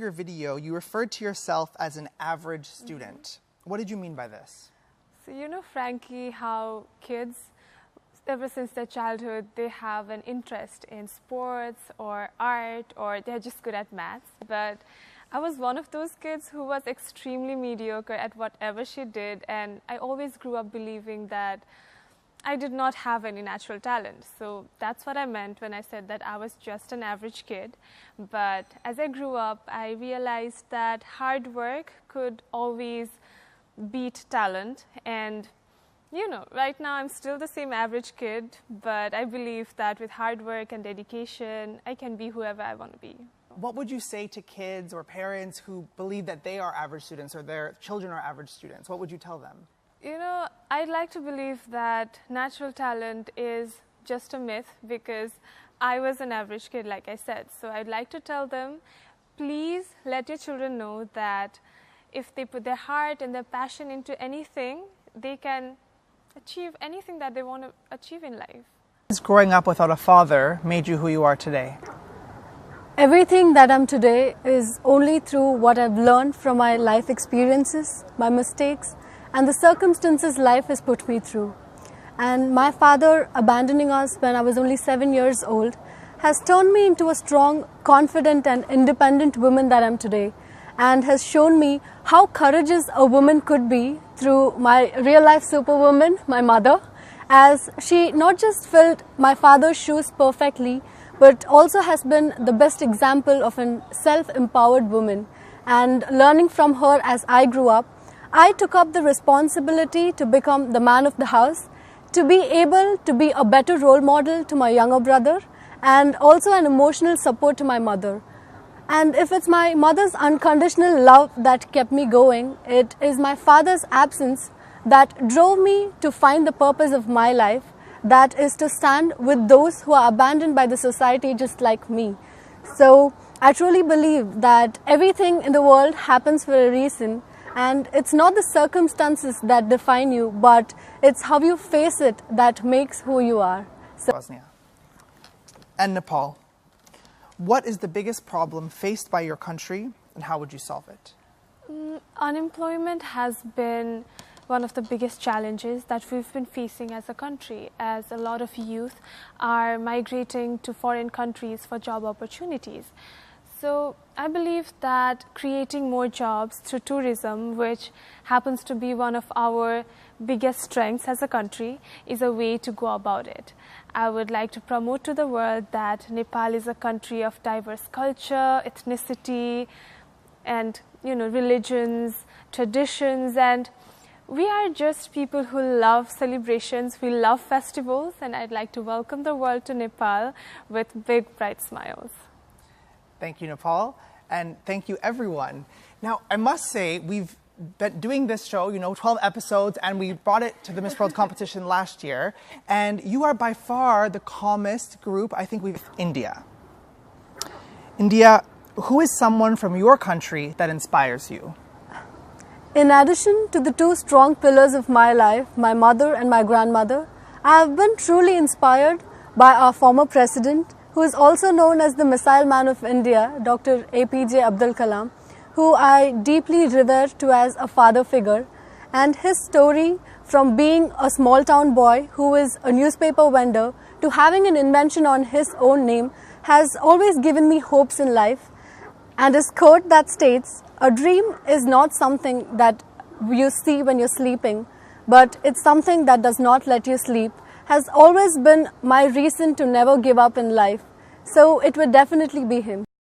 your video, you referred to yourself as an average student. What did you mean by this? So you know, Frankie, how kids, ever since their childhood, they have an interest in sports or art, or they're just good at maths. But I was one of those kids who was extremely mediocre at whatever she did, and I always grew up believing that I did not have any natural talent. So that's what I meant when I said that I was just an average kid. But as I grew up, I realized that hard work could always beat talent. And you know, right now I'm still the same average kid, but I believe that with hard work and dedication, I can be whoever I want to be. What would you say to kids or parents who believe that they are average students or their children are average students? What would you tell them? You know, I'd like to believe that natural talent is just a myth, because I was an average kid, like I said. So I'd like to tell them, please let your children know that if they put their heart and their passion into anything, they can achieve anything that they want to achieve in life. Growing up without a father made you who you are today? Everything that I'm today is only through what I've learned from my life experiences, my mistakes, and the circumstances life has put me through. And my father abandoning us when I was only 7 years old has turned me into a strong, confident and independent woman that I'm today, and has shown me how courageous a woman could be through my real life superwoman, my mother, as she not just filled my father's shoes perfectly, but also has been the best example of a self-empowered woman. And learning from her as I grew up, I took up the responsibility to become the man of the house, to be able to be a better role model to my younger brother, and also an emotional support to my mother. And if it's my mother's unconditional love that kept me going, it is my father's absence that drove me to find the purpose of my life, that is to stand with those who are abandoned by the society just like me. So I truly believe that everything in the world happens for a reason, and it's not the circumstances that define you, but it's how you face it that makes who you are. So Bosnia and Nepal. What is the biggest problem faced by your country, and how would you solve it? Unemployment has been one of the biggest challenges that we've been facing as a country, as a lot of youth are migrating to foreign countries for job opportunities. So I believe that creating more jobs through tourism, which happens to be one of our biggest strengths as a country, is a way to go about it. I would like to promote to the world that Nepal is a country of diverse culture, ethnicity, and religions, traditions, and we are just people who love celebrations, we love festivals, and I'd like to welcome the world to Nepal with big, bright smiles. Thank you, Nepal, and thank you, everyone. Now, I must say, we've been doing this show, 12 episodes, and we brought it to the Miss World competition last year, and you are by far the calmest group I think we've... India. India, who is someone from your country that inspires you? in addition to the two strong pillars of my life, my mother and my grandmother, I have been truly inspired by our former president, who is also known as the Missile Man of India, Dr. APJ Abdul Kalam, who I deeply revere to as a father figure. And his story from being a small town boy who is a newspaper vendor to having an invention on his own name has always given me hopes in life. And his quote that states, "A dream is not something that you see when you're sleeping, but it's something that does not let you sleep," has always been my reason to never give up in life. So it would definitely be him.